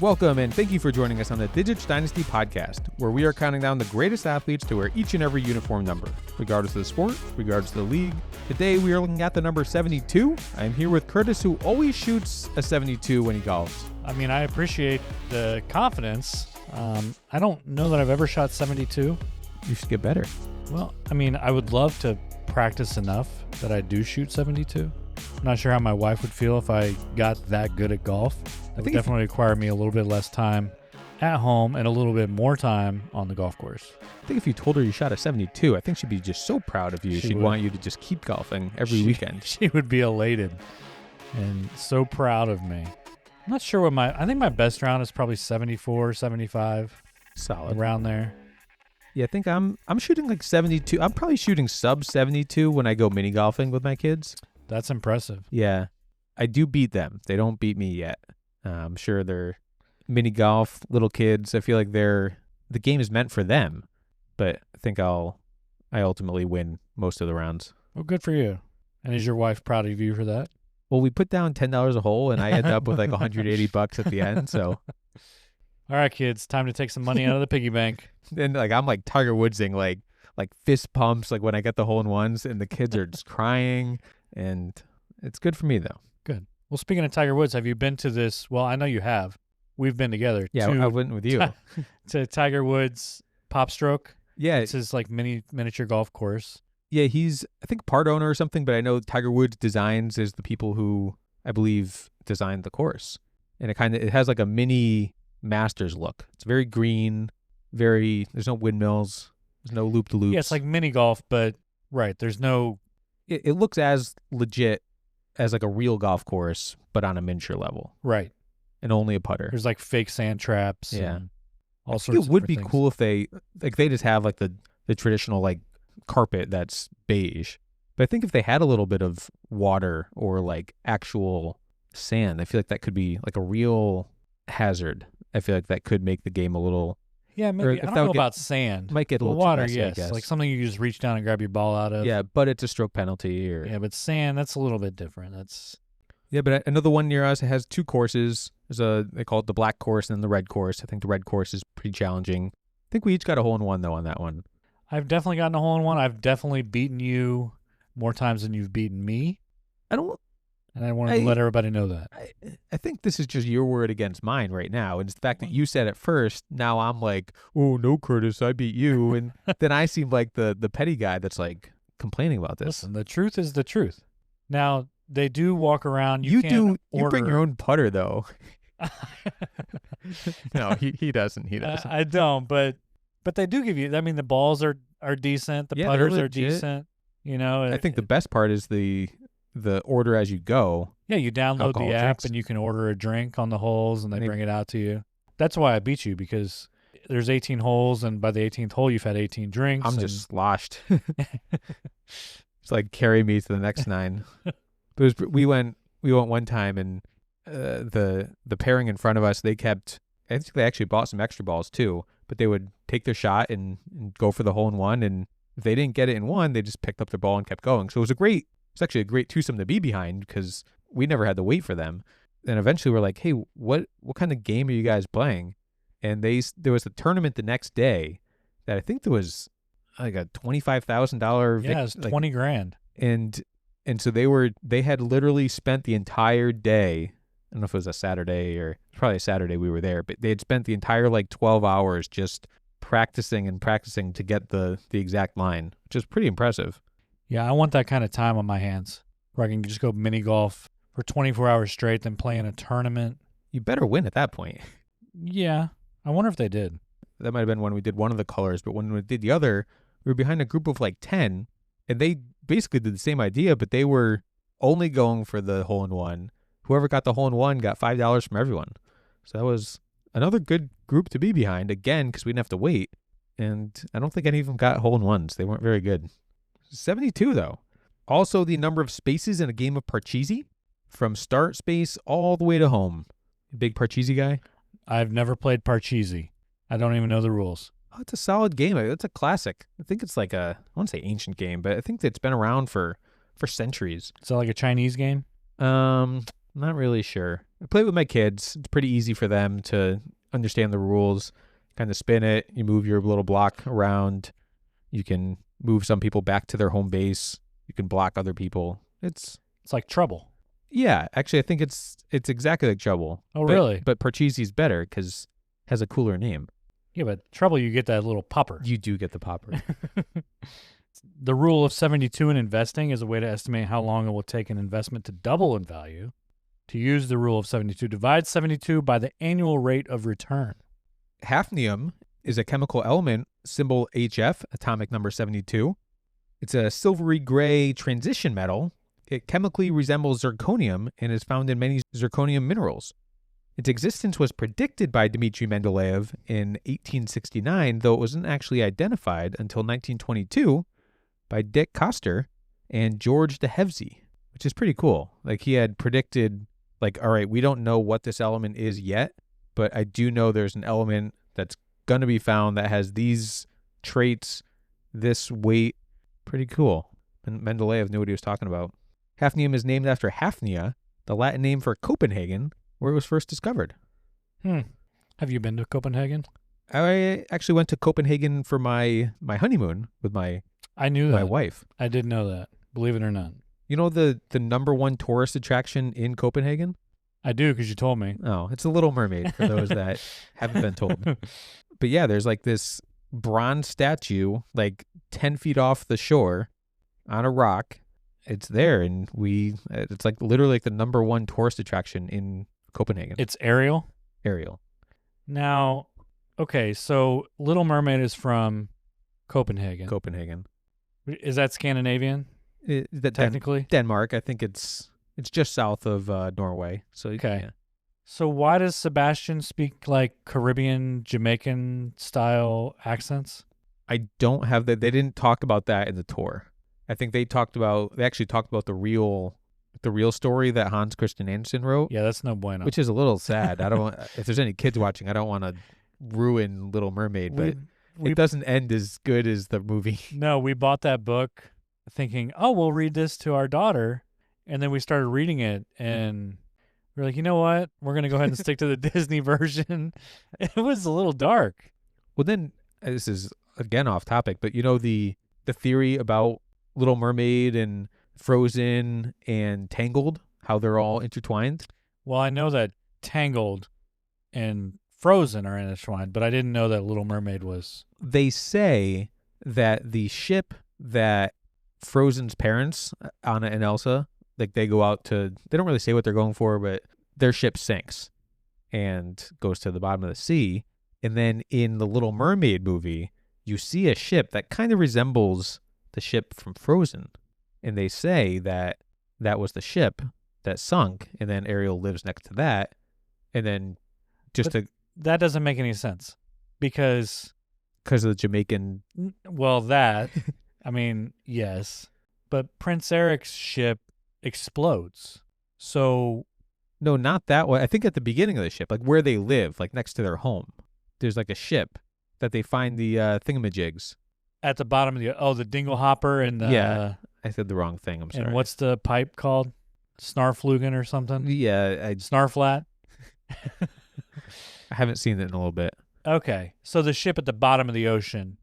Welcome and thank you for joining us on the Digits Dynasty podcast, where we are counting down the greatest athletes to wear each and every uniform number, regardless of the sport, regardless of the league. Today we are looking at the number 72. I am here with Curtis, who always shoots a 72 when he golfs. I mean, I appreciate the confidence. I don't know that I've ever shot 72. You should get better. Well, I mean, I would love to practice enough that I do shoot 72. I'm not sure how my wife would feel if I got that good at golf. It would definitely require me a little bit less time at home and a little bit more time on the golf course. I think if you told her you shot a 72, I think she'd be just so proud of you. She'd want you to just keep golfing every weekend. She would be elated and so proud of me. I'm not sure what I think my best round is probably 74, 75. Solid. Around there. Yeah, I think I'm shooting like 72. I'm probably shooting sub 72 when I go mini golfing with my kids. That's impressive. Yeah, I do beat them. They don't beat me yet. I'm sure they're mini golf, little kids. I feel like the game is meant for them, but I think I ultimately win most of the rounds. Well, good for you. And is your wife proud of you for that? Well, we put down $10 a hole, and I end up with like $180 at the end. So, all right, kids, time to take some money out of the piggy bank. Then like I'm like Tiger Woodsing, like fist pumps, like when I get the hole in ones, and the kids are just crying, and it's good for me though. Good. Well, speaking of Tiger Woods, have you been to this? Well, I know you have. We've been together. Yeah, I went with you. To Tiger Woods Pop Stroke. Yeah. It's his like miniature golf course. Yeah, he's, I think, part owner or something, but I know Tiger Woods Designs is the people who, I believe, designed the course. And it has like a mini Masters look. It's very green, there's no windmills, there's no loop-de-loops. Yeah, it's like mini golf, but right, there's no... It looks as legit as like a real golf course, but on a miniature level. Right. And only a putter. There's like fake sand traps. Yeah. And all sorts of it would be things. cool if they just have like the traditional like carpet that's beige. But I think if they had a little bit of water or like actual sand, I feel like that could be like a real hazard. I feel like that could make the game a little... Yeah, maybe. I don't know about sand. Might get a little water, messy, yes. Like something you just reach down and grab your ball out of. Yeah, but it's a stroke penalty. Yeah, but sand, that's a little bit different. Yeah, but another one near us, it has two courses. They call it the black course and then the red course. I think the red course is pretty challenging. I think we each got a hole-in-one, though, on that one. I've definitely gotten a hole-in-one. I've definitely beaten you more times than you've beaten me. And I wanted to let everybody know that. I think this is just your word against mine right now. And it's the fact that you said it first, now I'm like, oh, no, Curtis, I beat you. And then I seem like the petty guy that's like complaining about this. Listen, the truth is the truth. Now, they do walk around. You bring your own putter, though. No, he doesn't. He doesn't. I don't, but they do give you, I mean, the balls are decent. The putters are decent. You know, I think the best part is the order as you go. Yeah, you download the app drinks. and you can order a drink on the holes and they bring it out to you. That's why I beat you, because there's 18 holes and by the 18th hole you've had 18 drinks. I'm just sloshed. It's like carry me to the next 9. But we went one time and the pairing in front of us, I think they actually bought some extra balls too, but they would take their shot and go for the hole-in-one, and if they didn't get it in one, they just picked up their ball and kept going. So it's actually a great twosome to be behind because we never had to wait for them. And eventually we're like, hey, what kind of game are you guys playing? And there was a tournament the next day that I think there was like a $25,000. Yeah, it was 20 grand. And so they had literally spent the entire day. I don't know if it was a Saturday or probably a Saturday we were there, but they had spent the entire like 12 hours just practicing to get the exact line, which is pretty impressive. Yeah, I want that kind of time on my hands where I can just go mini golf for 24 hours straight, then play in a tournament. You better win at that point. Yeah, I wonder if they did. That might have been when we did one of the colors, but when we did the other, we were behind a group of like 10, and they basically did the same idea, but they were only going for the hole-in-one. Whoever got the hole-in-one got $5 from everyone. So that was another good group to be behind, again, because we didn't have to wait. And I don't think any of them got hole-in-ones. They weren't very good. 72, though. Also, the number of spaces in a game of Parcheesi, from start space all the way to home. Big Parcheesi guy? I've never played Parcheesi. I don't even know the rules. Oh, it's a solid game. It's a classic. I think it's like I want to say ancient game, but I think it's been around for centuries. Is that like a Chinese game? Not really sure. I play with my kids. It's pretty easy for them to understand the rules. Kind of spin it. You move your little block around. You can move some people back to their home base. You can block other people. It's like Trouble. Yeah, actually, I think it's exactly like Trouble. Oh, really? But Parcheesi's better because it has a cooler name. Yeah, but Trouble, you get that little popper. You do get the popper. The rule of 72 in investing is a way to estimate how long it will take an investment to double in value. To use the rule of 72, divide 72 by the annual rate of return. Hafnium is a chemical element, symbol HF, atomic number 72. It's a silvery gray transition metal. It chemically resembles zirconium and is found in many zirconium minerals. Its existence was predicted by Dmitry Mendeleev in 1869, though it wasn't actually identified until 1922 by Dick Koster and George de Hevesy, which is pretty cool. Like, he had predicted, like, all right, we don't know what this element is yet, but I do know there's an element that's going to be found that has these traits, this weight. Pretty cool. And Mendeleev knew what he was talking about. Hafnium is named after Hafnia, the Latin name for Copenhagen, where it was first discovered. Have you been to Copenhagen? I actually went to Copenhagen for my honeymoon with my wife. I did know that, believe it or not. You know the number one tourist attraction in Copenhagen? I do, because you told me. Oh, it's the Little Mermaid, for those that haven't been told. But yeah, there's like this bronze statue, like 10 feet off the shore on a rock. It's there, and it's like literally like the number one tourist attraction in Copenhagen. It's Ariel? Ariel. Now, okay, so Little Mermaid is from Copenhagen. Copenhagen. Is that Scandinavian? Technically? Denmark. I think it's just south of Norway. So okay. Yeah. So why does Sebastian speak like Caribbean, Jamaican style accents? I don't have that. They didn't talk about that in the tour. I think they actually talked about the real story that Hans Christian Andersen wrote. Yeah, that's no bueno. Which is a little sad. I don't if there's any kids watching, I don't want to ruin Little Mermaid, but it doesn't end as good as the movie. No, we bought that book thinking, "Oh, we'll read this to our daughter." And then we started reading it, and we're like, "You know what? We're going to go ahead and stick to the Disney version." It was a little dark. Well, then this is again off topic, but you know the theory about Little Mermaid and Frozen and Tangled, how they're all intertwined? Well, I know that Tangled and Frozen are intertwined, but I didn't know that Little Mermaid was. They say that the ship that Frozen's parents, Anna and Elsa, like they go out to, they don't really say what they're going for, but their ship sinks and goes to the bottom of the sea. And then in the Little Mermaid movie, you see a ship that kind of resembles the ship from Frozen. And they say that that was the ship that sunk, and then Ariel lives next to that. And then that doesn't make any sense because of the Jamaican. Well, that, I mean, yes, but Prince Eric's ship explodes. So. No, not that way. I think at the beginning of the ship, like where they live, like next to their home, there's like a ship that they find the thingamajigs. At the bottom of the dingle hopper and the... Yeah, I said the wrong thing. I'm sorry. And what's the pipe called? Snarflugen or something? Yeah. Snarflat? I haven't seen it in a little bit. Okay. So the ship at the bottom of the ocean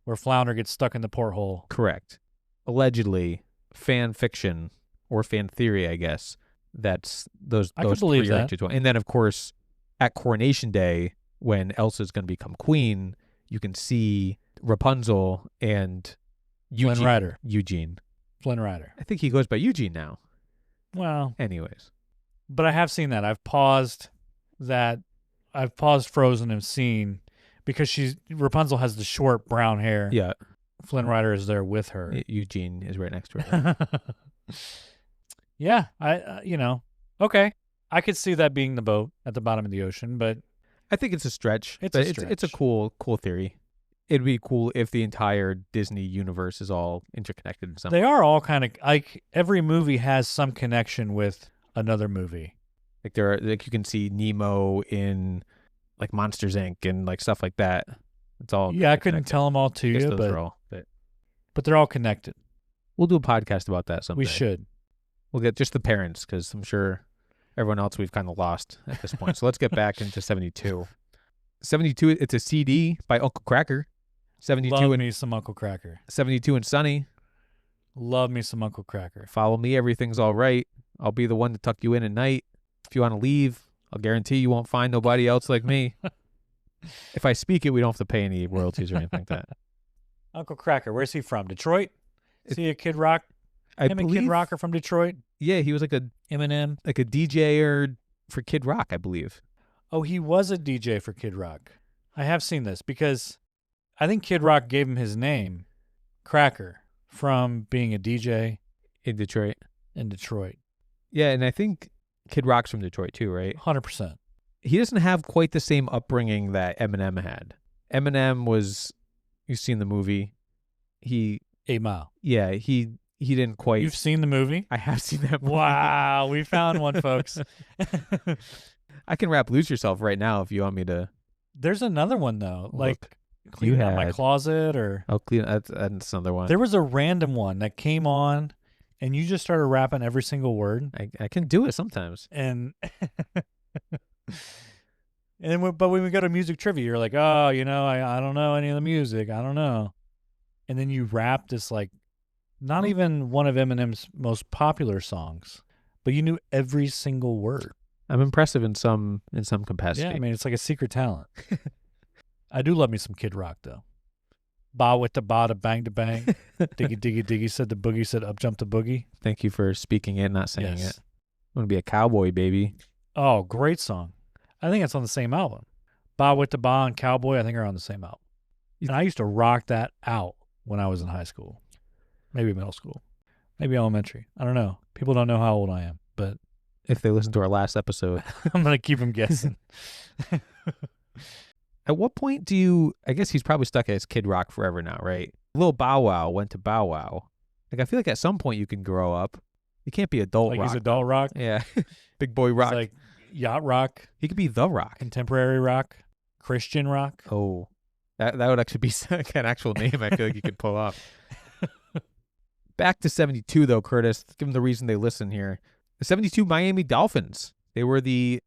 where Flounder gets stuck in the porthole. Correct. Allegedly, fan fiction or fan theory, I guess. That's those three are intertwined. And then, of course, at Coronation Day, when Elsa's going to become queen, you can see Rapunzel and Eugene. Flynn Rider. I think he goes by Eugene now. Well. Anyways. But I have seen that. I've paused Frozen and seen, because Rapunzel has the short brown hair. Yeah. Flynn Rider is there with her. Eugene is right next to her. Yeah. Okay. I could see that being the boat at the bottom of the oceen, but. I think it's a stretch. It's a cool theory. It'd be cool if the entire Disney universe is all interconnected in some way. They are all kind of like every movie has some connection with another movie. Like you can see Nemo in like Monsters Inc. and like stuff like that. It's all I couldn't tell them all to you, but they're all connected. We'll do a podcast about that someday. We should. We'll get just the parents because I'm sure Everyone else we've kind of lost at this point. So let's get back into 72. 72, it's a CD by Uncle Kracker. 72 Love and me some Uncle Kracker. 72 and Sunny. Love me some Uncle Kracker. Follow me, everything's all right. I'll be the one to tuck you in at night. If you want to leave, I'll guarantee you won't find nobody else like me. If I speak it, we don't have to pay any royalties or anything like that. Uncle Kracker, where's he from? Detroit? Is he a Kid Rock? Him and Kid Rock are from Detroit? Yeah, he was like a Eminem? like a DJ for Kid Rock, I believe. Oh, he was a DJ for Kid Rock. I have seen this because I think Kid Rock gave him his name, Kracker, from being a DJ In Detroit. in Detroit. Yeah, and I think Kid Rock's from Detroit too, right? 100%. He doesn't have quite the same upbringing that Eminem had. Eminem was, you've seen the movie. 8 Mile. Yeah, he didn't quite. You've seen the movie? I have seen that movie. Wow, we found one, folks. I can rap Lose Yourself right now if you want me to. There's another one, though. Like, You Clean Out My had- Closet or... I'll clean. That's another one. There was a random one that came on, and you just started rapping every single word. I can do it sometimes. And... but when we go to music trivia, you're like, oh, I don't know any of the music. I don't know. And then you rap this, like, not even one of Eminem's most popular songs, but you knew every single word. I'm impressive in some capacity. Yeah, I mean, it's like a secret talent. I do love me some Kid Rock, though. Ba with the ba to bang to bang. Diggy diggy diggy said the boogie, said up jump the boogie. Thank you for speaking it, not saying Yes. it. I'm gonna be a cowboy, baby. Oh, great song. I think it's on the same album. Ba with the ba and Cowboy, I think are on the same album. And I used to rock that out when I was in high school. Maybe middle school. Maybe elementary. I don't know. People don't know how old I am, but If they listen to our last episode. I'm going to keep them guessing. At what point do you, I guess he's probably stuck as Kid Rock forever now, right? Lil Bow Wow went to Bow Wow. Like, I feel like at some point you can grow up. You can't be adult Like rock. he's adult rock. Yeah. Big boy rock. It's like yacht rock, He could be the rock. contemporary rock, Christian rock. Oh, that would actually be like an actual name I feel like you could pull off. Back to 72, though, Curtis. Give them the reason they listen here. The 72 Miami Dolphins. They were the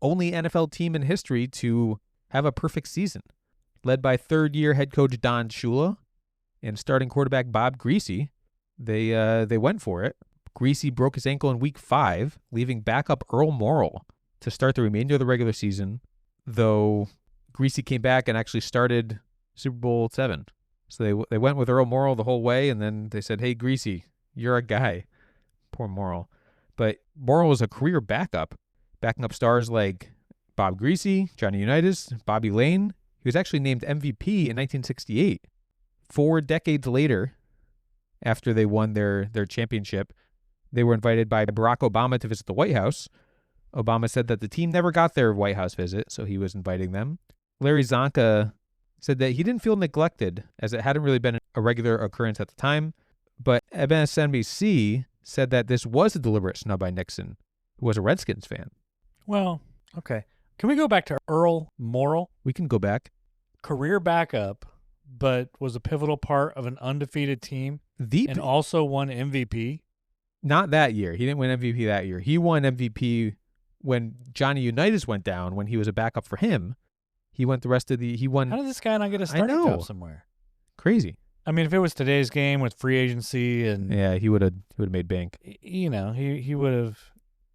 only NFL team in history to have a perfect season. Led by third-year head coach Don Shula and starting quarterback Bob Greasy. They went for it. Greasy broke his ankle in week 5, leaving backup Earl Morrall to start the remainder of the regular season, though Greasy came back and actually started Super Bowl 7. So they went with Earl Morrall the whole way, and then they said, hey, Greasy, you're a guy. Poor Morrall. But Morrall was a career backup, backing up stars like Bob Greasy, Johnny Unitas, Bobby Lane. He was actually named MVP in 1968. 4 decades later, after they won their championship, they were invited by Barack Obama to visit the White House. Obama said that the team never got their White House visit, so he was inviting them. Larry Zonka said that he didn't feel neglected, as it hadn't really been a regular occurrence at the time. But MSNBC said that this was a deliberate snub by Nixon, who was a Redskins fan. Well, okay. Can we go back to Earl Morrall? We can go back. Career backup, but was a pivotal part of an undefeated team and also won MVP. Not that year. He didn't win MVP that year. He won MVP when Johnny Unitas went down, when he was a backup for him. He went the rest of the... He won... How did this guy not get a starting job somewhere? Crazy. I mean, if it was today's game with free agency and... Yeah, he would have made bank. He would have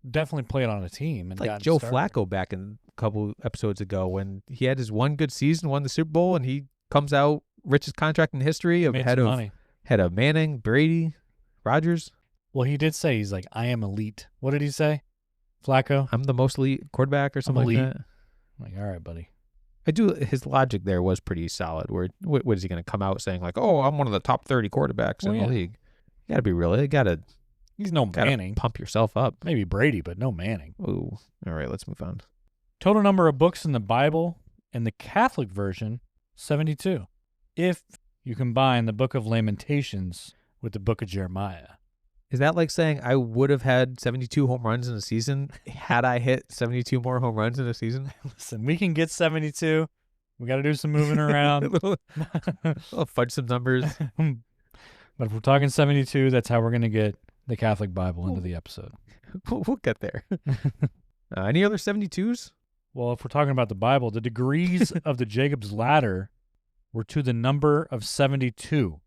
definitely played on a team. And Like gotten Joe started. Flacco back in a couple episodes ago when he had his one good season, won the Super Bowl, and he comes out richest contract in history Made ahead some of money. Manning, Brady, Rodgers. Well, he did say, he's like, I am elite. What did he say? Flacco? I'm the most elite quarterback or something like elite. that. I'm like, all right, buddy. His logic there was pretty solid. Where what is he going to come out saying like, "Oh, I'm one of the top 30 quarterbacks in the league"? You got to be real. You got to. He's no Manning. Pump yourself up. Maybe Brady, but no Manning. Ooh. All right, let's move on. Total number of books in the Bible and the Catholic version, 72. If you combine the Book of Lamentations with the Book of Jeremiah. Is that like saying I would have had 72 home runs in a season had I hit 72 more home runs in a season? Listen, we can get 72. We got to do some moving around. I'll fudge some numbers. But if we're talking 72, that's how we're going to get the Catholic Bible into the episode. We'll get there. Any other 72s? Well, if we're talking about the Bible, the degrees of the Jacob's ladder were to the number of 72,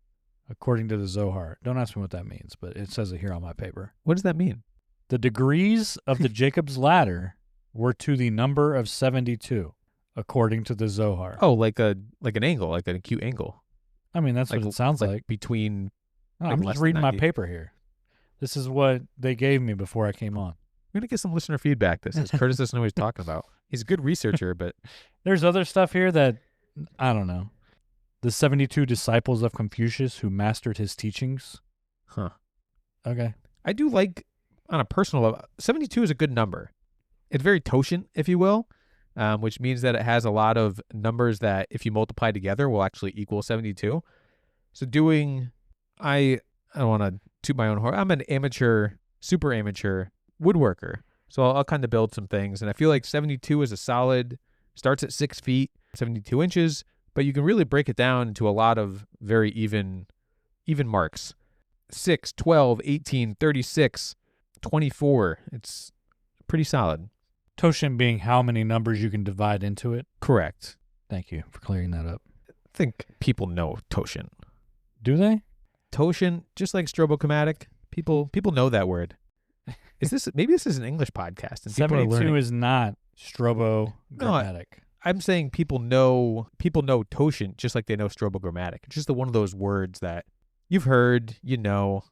according to the Zohar. Don't ask me what that means, but it says it here on my paper. What does that mean? The degrees of the Jacob's ladder were to the number of 72, according to the Zohar. Oh, like an angle, like an acute angle. I mean, that's what it sounds like. Between. Oh, I'm just reading my paper here. This is what they gave me before I came on. We're going to get some listener feedback. This is Curtis doesn't know what he's talking about. He's a good researcher, but. There's other stuff here that, I don't know. The 72 disciples of Confucius who mastered his teachings. Huh. Okay. I do like, on a personal level, 72 is a good number. It's very Toshin, if you will, which means that it has a lot of numbers that, if you multiply together, will actually equal 72. So I don't want to toot my own horn. I'm an super amateur woodworker. So I'll kind of build some things. And I feel like 72 is a solid, starts at 6 feet, 72 inches, but you can really break it down into a lot of very even marks. 6, 12, 18, 36, 24. It's pretty solid. Toshin being how many numbers you can divide into it? Correct. Thank you for clearing that up. I think people know Toshin. Do they? Toshin, just like strobochromatic, people know that word. Maybe this is an English podcast and 72 is not strobochromatic. No, I'm saying people know Toshin just like they know strobochromatic. It's just one of those words that you've heard, you know.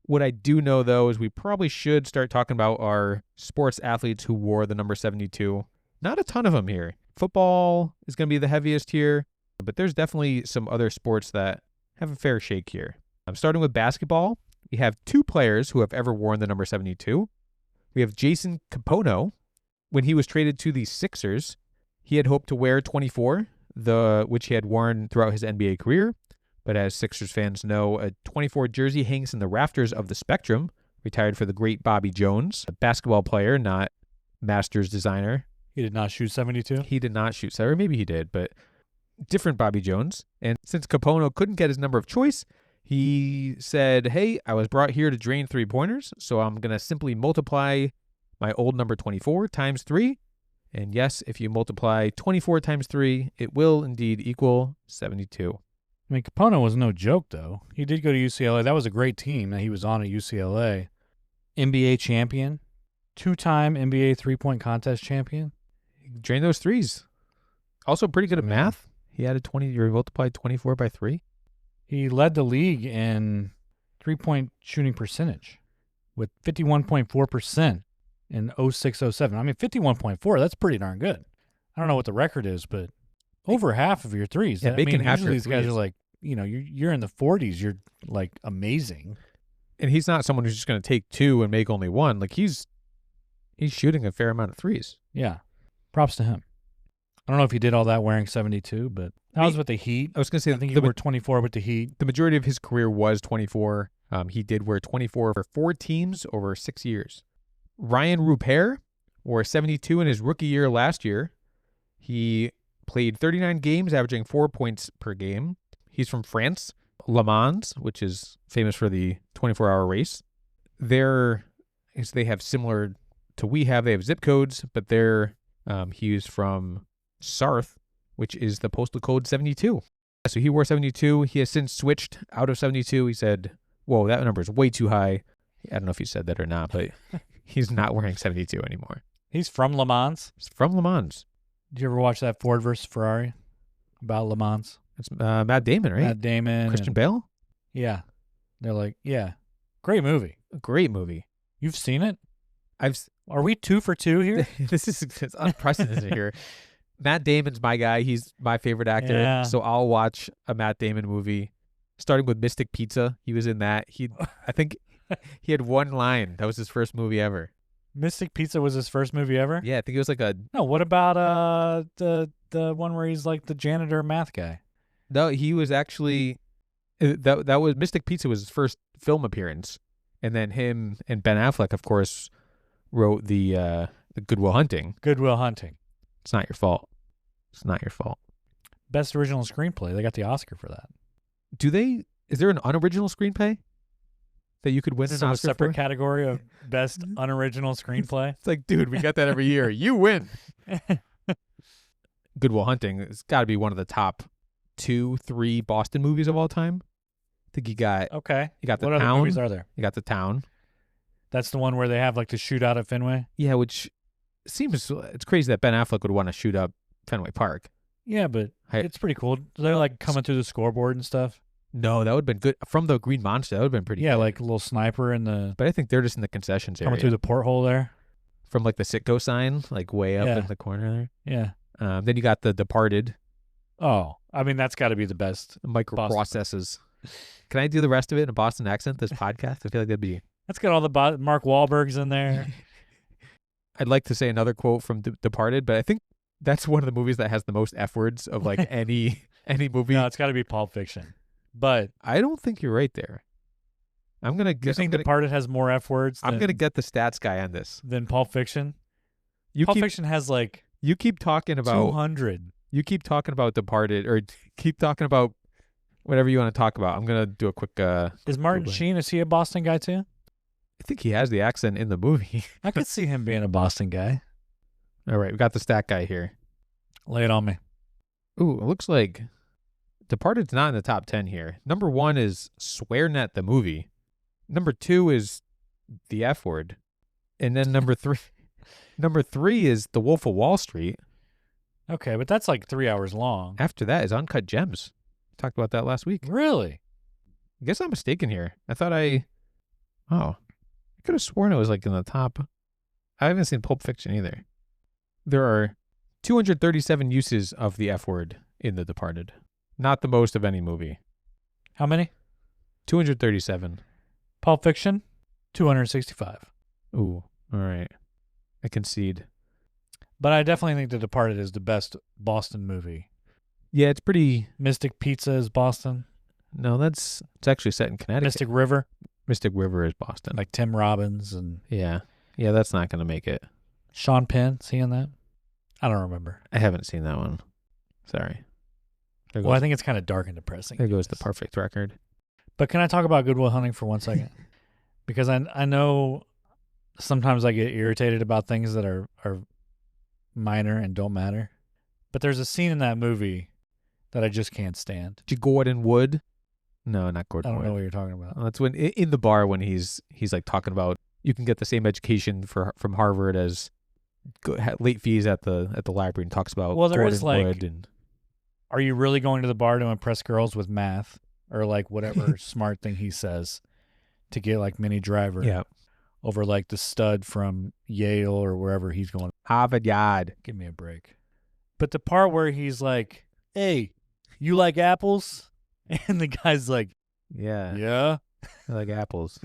What I do know, though, is we probably should start talking about our sports athletes who wore the number 72. Not a ton of them here. Football is going to be the heaviest here, but there's definitely some other sports that have a fair shake here. I'm starting with basketball. We have 2 players who have ever worn the number 72. We have Jason Capono. When he was traded to the Sixers, he had hoped to wear 24, which he had worn throughout his NBA career. But as Sixers fans know, a 24 jersey hangs in the rafters of the Spectrum, retired for the great Bobby Jones, a basketball player, not Masters designer. He did not shoot 72? He did not shoot 7, or maybe he did, but different Bobby Jones. And since Capono couldn't get his number of choice, he said, hey, I was brought here to drain 3-pointers, so I'm going to simply multiply my old number 24 times 3. And yes, if you multiply 24 times 3, it will indeed equal 72. I mean, Capono was no joke, though. He did go to UCLA. That was a great team that he was on at UCLA. NBA champion. 2-time NBA three-point contest champion. He drained those threes. Also pretty good at math. He had he multiplied 24 by 3. He led the league in three-point shooting percentage with 51.4% in 06-07. I mean, 51.4, that's pretty darn good. I don't know what the record is, but over half of your threes. Yeah, making half usually your these guys threes. are like, you're in the 40s. You're like amazing. And he's not someone who's just going to take 2 and make only 1. Like he's shooting a fair amount of threes. Yeah. Props to him. I don't know if he did all that wearing 72, but that was with the Heat. I was going to say, I think he wore 24 with the Heat. The majority of his career was 24. He did wear 24 for 4 teams over 6 years. Ryan Rupert wore 72 in his rookie year last year. He played 39 games, averaging 4 points per game. He's from France, Le Mans, which is famous for the 24-hour race. They have similar to we have. They have zip codes, but he's from Sarth, which is the postal code 72. So he wore 72. He has since switched out of 72. He said, whoa, that number is way too high. I don't know if he said that or not, but he's not wearing 72 anymore. He's from Le Mans? He's from Le Mans. Did you ever watch that Ford versus Ferrari about Le Mans? It's Matt Damon, right? Matt Damon. Christian Bale? Yeah. They're like, yeah. Great movie. Great movie. You've seen it? Are we 2 for 2 here? It's unprecedented here. Matt Damon's my guy. He's my favorite actor. Yeah. So I'll watch a Matt Damon movie. Starting with Mystic Pizza. He was in that. I think he had 1 line. That was his first movie ever. Mystic Pizza was his first movie ever? Yeah, I think it was like No, what about the one where he's like the janitor math guy? No, he was actually that was Mystic Pizza was his first film appearance. And then him and Ben Affleck, of course, wrote the Good Will Hunting. Good Will Hunting. It's not your fault. It's not your fault. Best original screenplay. They got the Oscar for that. Is there an unoriginal screenplay? that you could win an So a Oscar separate for? category of best unoriginal screenplay. It's like, dude, we got that every year. You win. Good Will Hunting. It's got to be one of the top 2-3 Boston movies of all time. I think you got Okay. The What other Town. movies are there? You got The Town. That's the one where they have like the shootout at Fenway. Yeah, which seems it's crazy that Ben Affleck would want to shoot up Fenway Park. Yeah, but Hey. it's pretty cool. They're like coming through the scoreboard and stuff. No, that would have been good. From the Green Monster, that would have been pretty Yeah, good. like a little sniper in the But I think they're just in the concessions coming area. through the porthole there. From like the Sitco sign, like way up Yeah. in the corner Yeah. there. Then you got The Departed, Oh, I mean that's got to be the best. the microprocesses. Can I do the rest of it in a Boston accent, this podcast? I feel like that'd be... That's got all the Mark Wahlberg's in there. I'd like to say another quote from Departed, but I think that's one of the movies that has the most F words of like any movie. No, it's got to be Pulp Fiction. But I don't think you're right there. I'm gonna you get. think Departed has more F words? I'm gonna get the stats guy on this. Than Pulp Fiction. You Pulp keep Fiction has like you keep talking about 200. You keep talking about Departed, or keep talking about whatever you want to talk about. I'm gonna do a quick. Is Martin Googling. Sheen? Is he a Boston guy too? I think he has the accent in the movie. I could see him being a Boston guy. All right, we got the stat guy here. Lay it on me. Ooh, it looks like Departed's not in the top 10 here. Number 1 is SwearNet the movie. Number 2 is the F word, and then number 3 is The Wolf of Wall Street. Okay, but that's like 3 hours long. After that is Uncut Gems. Talked about that last week. Really? I guess I'm mistaken here. I could have sworn it was like in the top. I haven't seen Pulp Fiction either. There are 237 uses of the F word in The Departed. Not the most of any movie. How many? 237. Pulp Fiction, 265. Ooh, all right. I concede. But I definitely think The Departed is the best Boston movie. Yeah, it's pretty... Mystic Pizza is Boston. No, it's actually set in Connecticut. Mystic River, Mystic River is Boston. like Tim Robbins and Yeah, that's not going to make it. Sean Penn. Is he in that? I don't remember. I haven't seen that one. Sorry. There Well, I think it's kind of dark and depressing. There goes the perfect record. But can I talk about Good Will Hunting for 1 second? Because I know sometimes I get irritated about things that are minor and don't matter. But there's a scene in that movie that I just can't stand. Gordon Wood? No, not I Gordon don't Wood. know what you're talking about. That's when in the bar when he's like talking about you can get the same education from Harvard as late fees at the library, and talks about Well, there Gordon is, like, Wood and Are you really going to the bar to impress girls with math or like whatever smart thing he says to get like Minnie Driver yeah, over like the stud from Yale or wherever he's going? Harvard Yard. Give me a break. But the part where he's like, "Hey, you like apples?" And the guy's like, Yeah, "Yeah. I like apples.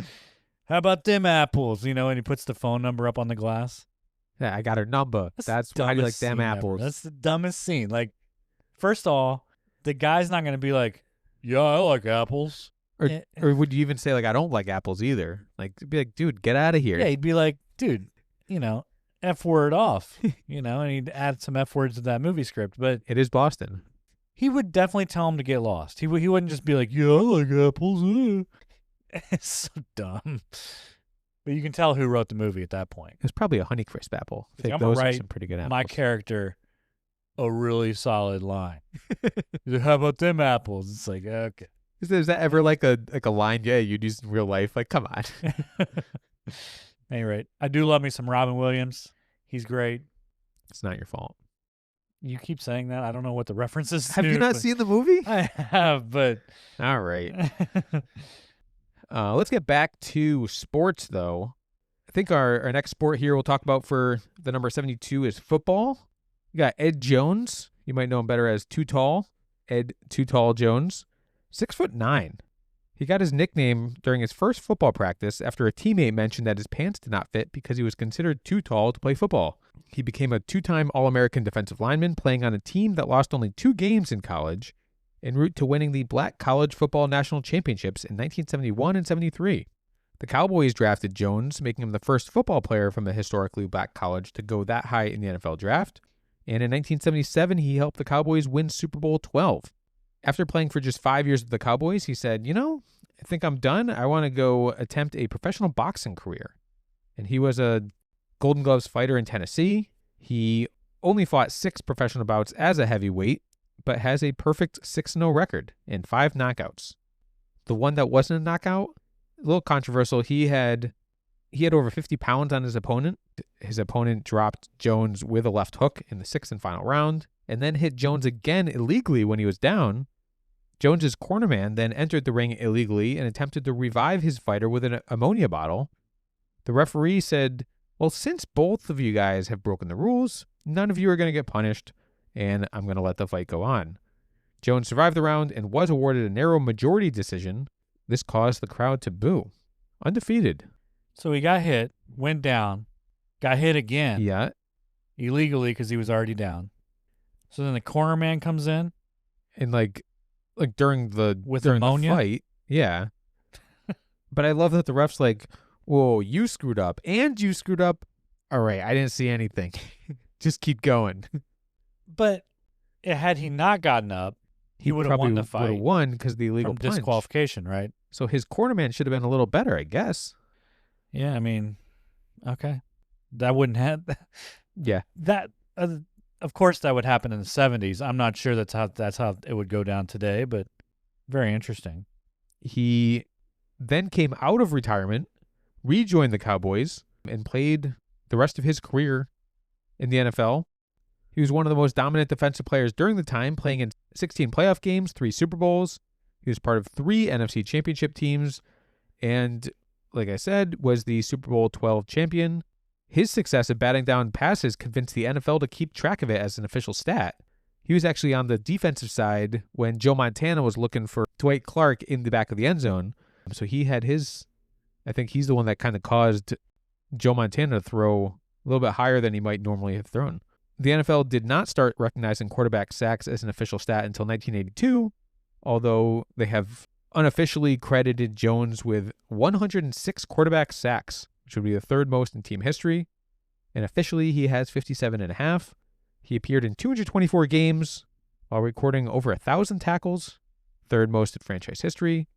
How about them apples?" You know, and he puts the phone number up on the glass. Yeah, I got her number. That's the why you like dumbest them scene ever. apples. That's the dumbest scene. Like, first of all, the guy's not going to be like, "Yeah, I like apples." Or would you even say like I don't like apples either? Like be like, dude, get out of here. Yeah, he'd be like, "Dude, you know, F word off," you know, and he'd add some F words to that movie script. But It is Boston. he would definitely tell him to get lost. He wouldn't just be like, "Yeah, I like apples." It's so dumb. But you can tell who wrote the movie at that point. It was probably a Honeycrisp apple. I think I'm gonna those are write some pretty good apples. My character, a really solid line. He's like, "How about them apples?" It's like, okay. Is that ever like a line? Yeah, you'd use in real life. Like, come on. Anyway, I do love me some Robin Williams. He's great. It's not your fault. You keep saying that. I don't know what the reference is. Have to, you not but- seen the movie? I have, but All right. Let's get back to sports, though. I think our next sport here we'll talk about for the number 72 is football. You got Ed Jones. You might know him better as Too Tall. Ed Too Tall Jones. 6'9". He got his nickname during his first football practice after a teammate mentioned that his pants did not fit because he was considered too tall to play football. He became a two-time All-American defensive lineman, playing on a team that lost only 2 games in college, en route to winning the Black College Football National Championships in 1971 and 73. The Cowboys drafted Jones, making him the first football player from a historically black college to go that high in the NFL draft. And in 1977, he helped the Cowboys win Super Bowl XII. After playing for just 5 years with the Cowboys, he said, I think I'm done. I want to go attempt a professional boxing career. And he was a Golden Gloves fighter in Tennessee. He only fought 6 professional bouts as a heavyweight, but has a perfect 6-0 record and 5 knockouts. The one that wasn't a knockout, a little controversial. He had over 50 pounds on his opponent. His opponent dropped Jones with a left hook in the 6th and final round, and then hit Jones again illegally when he was down. Jones's cornerman then entered the ring illegally and attempted to revive his fighter with an ammonia bottle. The referee said, well, since both of you guys have broken the rules, none of you are going to get punished, and I'm going to let the fight go on. Jones survived the round and was awarded a narrow majority decision. This caused the crowd to boo. Undefeated. So he got hit, went down, got hit again. Yeah. Illegally because he was already down. So then the corner man comes in. And like during the ammonia? fight. Yeah. But I love that the ref's like, whoa, you screwed up and you screwed up. All right, I didn't see anything. Just keep going. But had he not gotten up, he would have won the fight. Would have won because the illegal from punch. Disqualification, right? So his cornerman should have been a little better, I guess. Yeah, I mean, okay. That wouldn't have. Yeah. That, of course, that would happen in the 70s. I'm not sure that's how it would go down today, but very interesting. He then came out of retirement, rejoined the Cowboys, and played the rest of his career in the NFL. He was one of the most dominant defensive players during the time, playing in 16 playoff games, 3 Super Bowls. He was part of 3 NFC championship teams, and like I said, was the Super Bowl 12 champion. His success at batting down passes convinced the NFL to keep track of it as an official stat. He was actually on the defensive side when Joe Montana was looking for Dwight Clark in the back of the end zone. So he had I think he's the one that kind of caused Joe Montana to throw a little bit higher than he might normally have thrown. The NFL did not start recognizing quarterback sacks as an official stat until 1982, although they have unofficially credited Jones with 106 quarterback sacks, which would be the 3rd most in team history. And officially, he has 57.5. He appeared in 224 games while recording over 1,000 tackles, 3rd most in franchise history,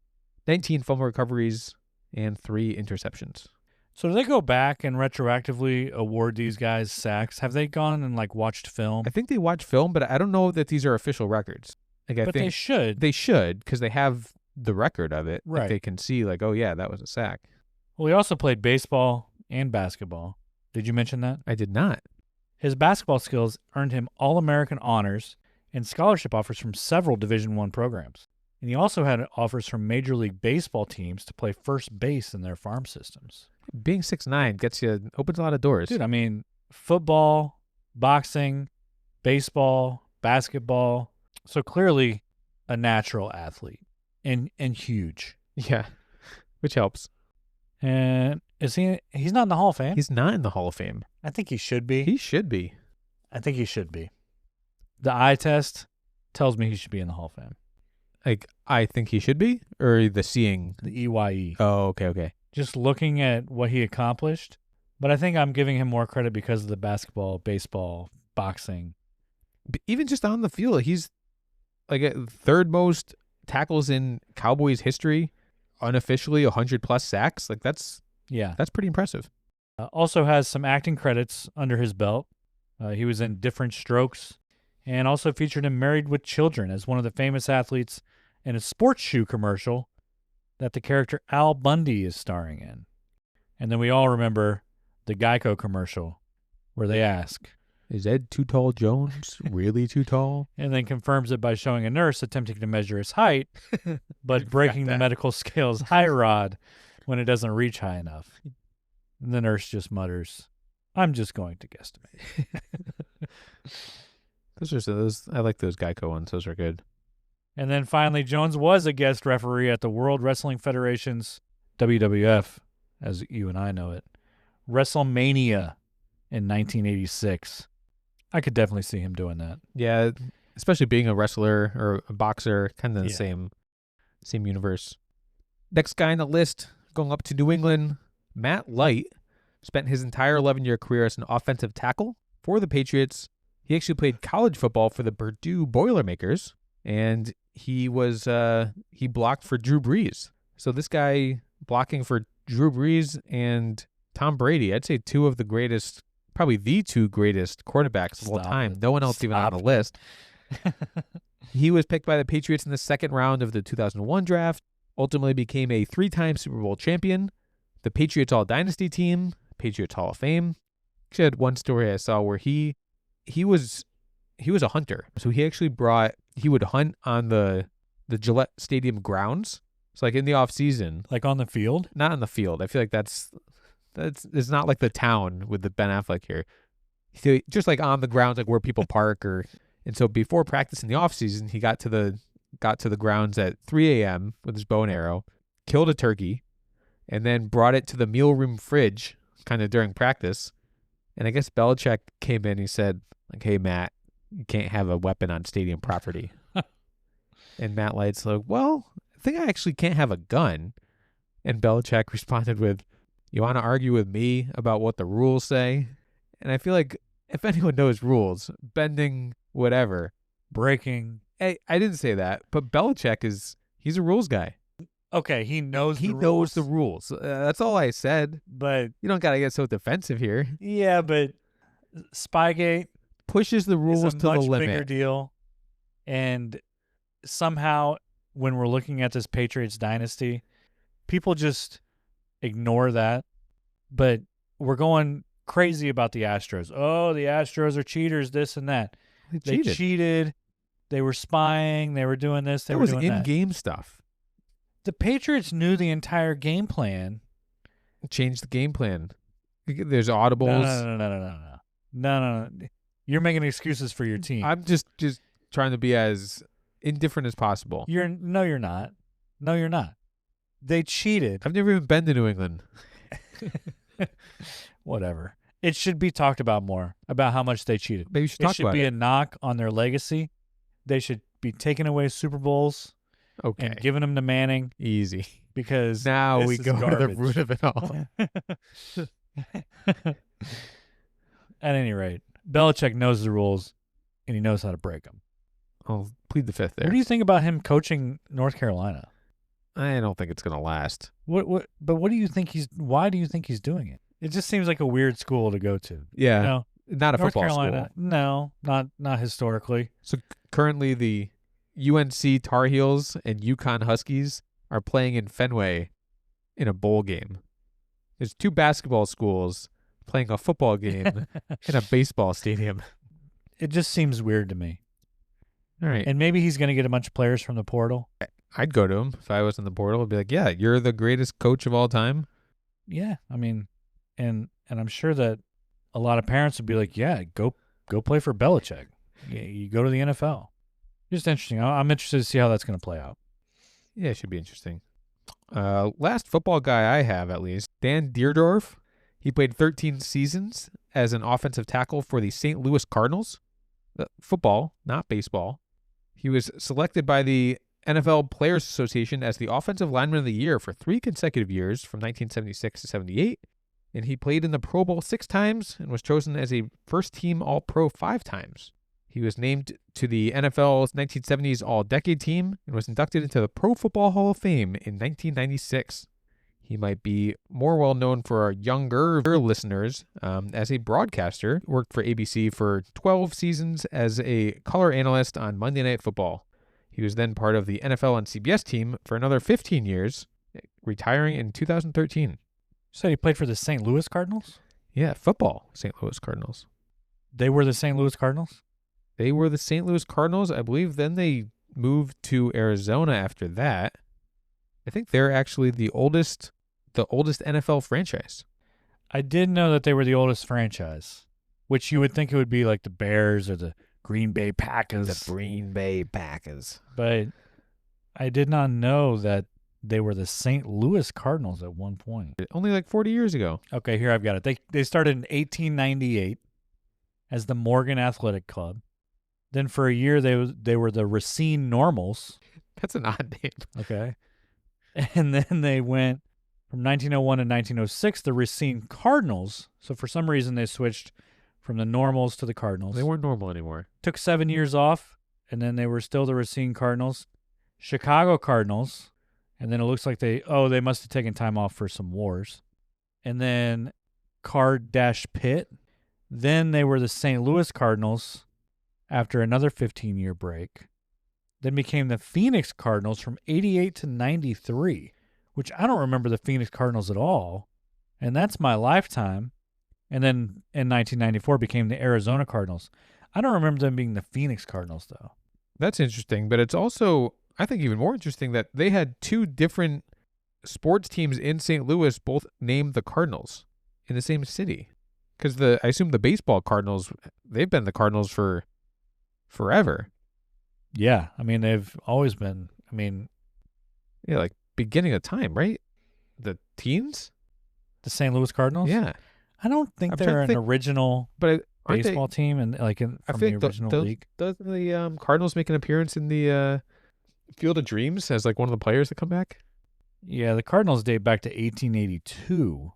19 fumble recoveries, and 3 interceptions. So do they go back and retroactively award these guys sacks? Have they gone and watched film? I think they watch film, but I don't know that these are official records. But they should. They should, because they have the record of it. Right. Like they can see, oh yeah, that was a sack. Well, he also played baseball and basketball. Did you mention that? I did not. His basketball skills earned him All-American honors and scholarship offers from several Division I programs. And he also had offers from Major League Baseball teams to play first base in their farm systems. Being 6'9" opens a lot of doors. Dude, I mean, football, boxing, baseball, basketball. So clearly a natural athlete and huge. Yeah, which helps. And he's not in the Hall of Fame? He's not in the Hall of Fame. I think he should be. He should be. I think he should be. The eye test tells me he should be in the Hall of Fame. I think he should be? Or the seeing? The EYE. Oh, okay. Just looking at what he accomplished. But I think I'm giving him more credit because of the basketball, baseball, boxing. Even just on the field, he's at 3rd most tackles in Cowboys history. Unofficially 100+ sacks. That's pretty impressive. Also has some acting credits under his belt. He was in Different Strokes and also featured in Married with Children as one of the famous athletes in a sports shoe commercial that the character Al Bundy is starring in. And then we all remember the Geico commercial where they ask, is Ed Too Tall Jones really too tall? And then confirms it by showing a nurse attempting to measure his height, but breaking the medical scale's height rod when it doesn't reach high enough. And the nurse just mutters, I'm just going to guesstimate. I like those Geico ones. Those are good. And then finally, Jones was a guest referee at the World Wrestling Federation's WWF, as you and I know it, WrestleMania in 1986. I could definitely see him doing that. Yeah, especially being a wrestler or a boxer, kind of the same universe. Next guy on the list, going up to New England, Matt Light, spent his entire 11-year career as an offensive tackle for the Patriots. He actually played college football for the Purdue Boilermakers, and he blocked for Drew Brees. So this guy blocking for Drew Brees and Tom Brady, I'd say two of the greatest, probably the two greatest quarterbacks of all time. No one else even on the list. He was picked by the Patriots in the second round of the 2001 draft, ultimately became a 3-time Super Bowl champion, the Patriots All-Dynasty team, Patriots Hall of Fame. Actually, I had one story I saw where he was a hunter. So he would hunt on the Gillette Stadium grounds. So like in the off season. Like on the field? Not on the field. I feel like that's it's not like the town with the Ben Affleck here. So just like on the grounds, like where people park and so before practice in the off season, he got to the grounds at 3 a.m. with his bow and arrow, killed a turkey, and then brought it to the meal room fridge kind of during practice. And I guess Belichick came in, he said, like, "Hey, Matt, you can't have a weapon on stadium property." And Matt Light's like, "Well, I think I actually can't have a gun." And Belichick responded with, "You want to argue with me about what the rules say?" And I feel like if anyone knows rules, bending, whatever. Breaking. Hey, I didn't say that, but Belichick he's a rules guy. Okay, he knows the rules. That's all I said. But you don't got to get so defensive here. Yeah, but Spygate pushes the rules is a to the much limit. Bigger deal. And somehow when we're looking at this Patriots dynasty, people just ignore that. But we're going crazy about the Astros. Oh, the Astros are cheaters, this and that. They cheated. They were spying. They were doing this. They were doing that. That was in-game stuff. The Patriots knew the entire game plan. Changed the game plan. There's audibles. No. You're making excuses for your team. I'm just trying to be as indifferent as possible. You're not. No, you're not. They cheated. I've never even been to New England. Whatever. It should be talked about more, about how much they cheated. Maybe you should talk about it. It should be a knock on their legacy. They should be taking away Super Bowls and giving them to Manning. Easy. Because now we go to the root of it all. At any rate, Belichick knows the rules, and he knows how to break them. I'll plead the fifth there. What do you think about him coaching North Carolina? I don't think it's going to last. But what do you think why do you think he's doing it? It just seems like a weird school to go to. Yeah. You know? Not a North football Carolina, school. No, not historically. So currently the UNC Tar Heels and UConn Huskies are playing in Fenway in a bowl game. There's two basketball schools playing a football game in a baseball stadium. It just seems weird to me. All right. And maybe he's going to get a bunch of players from the portal. I'd go to him if I was in the portal. I'd be like, "Yeah, you're the greatest coach of all time." Yeah, I mean, and I'm sure that a lot of parents would be like, "Yeah, go play for Belichick. Yeah, you go to the NFL." Just interesting. I'm interested to see how that's going to play out. Yeah, it should be interesting. Last football guy I have, at least, Dan Dierdorf. He played 13 seasons as an offensive tackle for the St. Louis Cardinals. Football, not baseball. He was selected by the NFL Players Association as the Offensive Lineman of the Year for 3 consecutive years from 1976 to 78. And he played in the Pro Bowl 6 times and was chosen as a first-team All-Pro 5 times. He was named to the NFL's 1970s All-Decade Team and was inducted into the Pro Football Hall of Fame in 1996. He might be more well-known for our younger listeners as a broadcaster. Worked for ABC for 12 seasons as a color analyst on Monday Night Football. He was then part of the NFL and CBS team for another 15 years, retiring in 2013. So he played for the St. Louis Cardinals? Yeah, football, St. Louis Cardinals. They were the St. Louis Cardinals? They were the St. Louis Cardinals. I believe then they moved to Arizona after that. I think they're actually the oldest NFL franchise. I did know that they were the oldest franchise, which you would think it would be like the Bears or the Green Bay Packers. The Green Bay Packers. But I did not know that they were the St. Louis Cardinals at one point. Only like 40 years ago. Okay, here I've got it. They started in 1898 as the Morgan Athletic Club. Then for a year they were the Racine Normals. That's an odd name. Okay. And then they went from 1901 to 1906, the Racine Cardinals. So for some reason they switched from the Normals to the Cardinals. They weren't normal anymore. Took 7 years off, and then they were still the Racine Cardinals. Chicago Cardinals. And then it looks like they must have taken time off for some wars. And then Card-Pitt. Then they were the St. Louis Cardinals after another 15-year break. Then became the Phoenix Cardinals from 88 to 93, which I don't remember the Phoenix Cardinals at all. And that's my lifetime. And then in 1994 became the Arizona Cardinals. I don't remember them being the Phoenix Cardinals, though. That's interesting, but it's also, I think, even more interesting that they had two different sports teams in St. Louis both named the Cardinals in the same city. Because I assume the baseball Cardinals, they've been the Cardinals for forever. Yeah, I mean, they've always been, Yeah, like beginning of time, right? The teens? The St. Louis Cardinals? Yeah. I don't think they're an original but baseball team and from the original league. Doesn't the Cardinals make an appearance in the Field of Dreams as like one of the players that come back? Yeah, the Cardinals date back to 1882.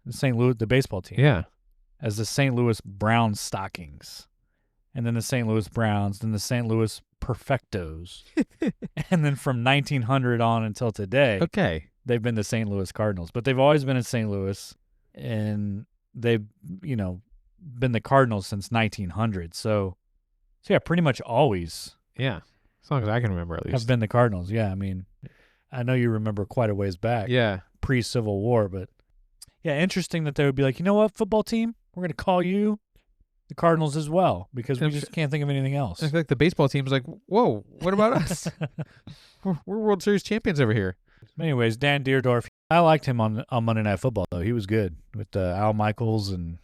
The baseball team. Yeah. As the St. Louis Brown Stockings. And then the St. Louis Browns, then the St. Louis Perfectos. And then from 1900 on until today, they've been the St. Louis Cardinals. But they've always been in St. Louis, and they've, been the Cardinals since 1900. So yeah, pretty much always. Yeah, as long as I can remember at least. Have been the Cardinals, yeah. I mean, I know you remember quite a ways back. Yeah. Pre-Civil War, but yeah, interesting that they would be like, you know what, football team, we're going to call you the Cardinals as well, because we just can't think of anything else. I feel like the baseball team's like, whoa, what about us? We're World Series champions over here. Anyways, Dan Dierdorf, I liked him on Monday Night Football, though. He was good with Al Michaels and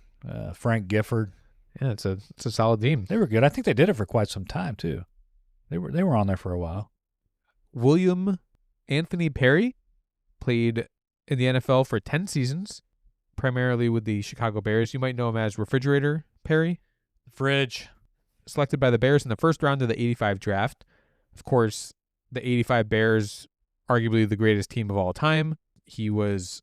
Frank Gifford. Yeah, it's a solid team. They were good. I think they did it for quite some time, too. They were on there for a while. William Anthony Perry played in the NFL for 10 seasons, primarily with the Chicago Bears. You might know him as Refrigerator Perry. Fridge. Selected by the Bears in the first round of the 85 draft. Of course, the 85 Bears, arguably the greatest team of all time. He was,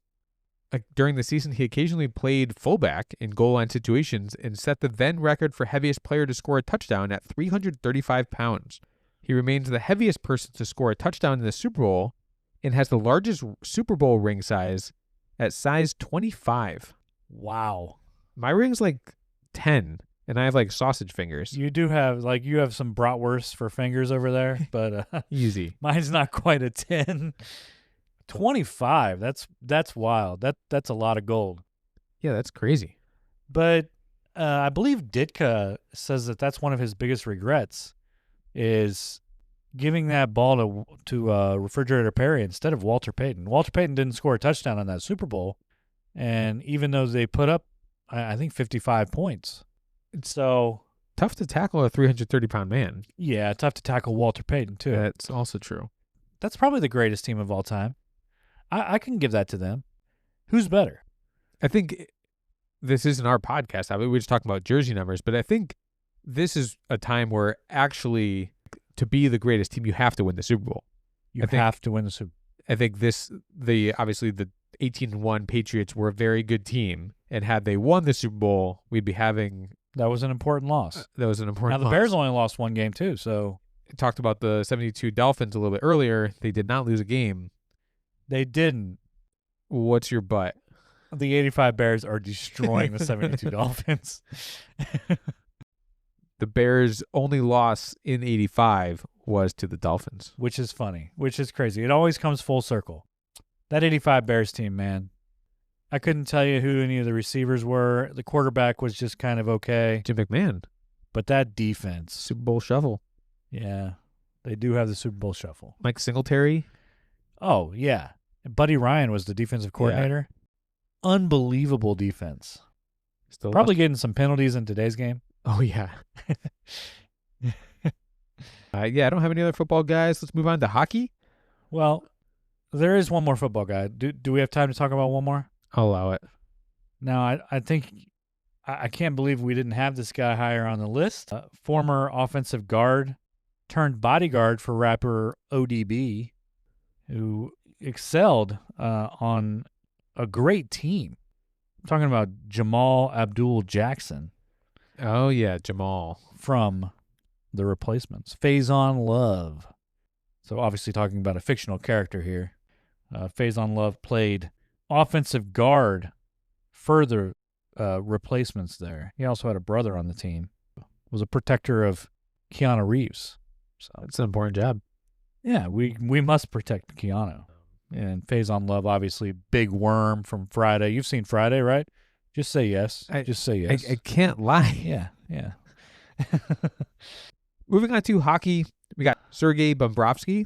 during the season, he occasionally played fullback in goal line situations and set the then record for heaviest player to score a touchdown at 335 pounds. He remains the heaviest person to score a touchdown in the Super Bowl and has the largest Super Bowl ring size at size 25. Wow. My ring's like 10, and I have like sausage fingers. You do have some bratwurst for fingers over there, but easy. Mine's not quite a 10. 25. That's wild. That's a lot of gold. Yeah, that's crazy. But I believe Ditka says that that's one of his biggest regrets is giving that ball to Refrigerator Perry instead of Walter Payton. Walter Payton didn't score a touchdown on that Super Bowl, and even though they put up, I think, 55 points. So tough to tackle a 330-pound man. Yeah, tough to tackle Walter Payton, too. That's also true. That's probably the greatest team of all time. I can give that to them. Who's better? I think this isn't our podcast. I mean, we're just talking about jersey numbers, but I think this is a time where actually to be the greatest team, you have to win the Super Bowl. You have to win the Super Bowl. I think obviously the 18-1 Patriots were a very good team, and had they won the Super Bowl, we'd be having... That was an important loss. Now, the Bears only lost one game, too, so... I talked about the 72 Dolphins a little bit earlier. They did not lose a game. They didn't. What's your butt? The 85 Bears are destroying the 72 Dolphins. The Bears' only loss in 85 was to the Dolphins. Which is funny, which is crazy. It always comes full circle. That 85 Bears team, man. I couldn't tell you who any of the receivers were. The quarterback was just kind of okay. Jim McMahon. But that defense. Super Bowl shuffle. Yeah, they do have the Super Bowl shuffle. Mike Singletary. Oh, yeah. Buddy Ryan was the defensive coordinator. Yeah. Unbelievable defense. Still probably getting some penalties in today's game. Oh, yeah. Yeah, I don't have any other football guys. Let's move on to hockey. Well, there is one more football guy. Do we have time to talk about one more? I'll allow it. Now, I think I can't believe we didn't have this guy higher on the list. Former offensive guard turned bodyguard for rapper ODB, who excelled on a great team. I'm talking about Jamal Abdul-Jackson. Oh, yeah, Jamal. From The Replacements. Faison Love. So obviously talking about a fictional character here. Faison Love played offensive guard, further replacements there. He also had a brother on the team, was a protector of Keanu Reeves. So It's an important job. yeah, we must protect Keanu. And Faison Love, obviously, big worm from Friday. You've seen Friday, right? Just say yes. Just say yes. I can't lie. Yeah, yeah. Moving on to hockey, we got Sergei Bobrovsky.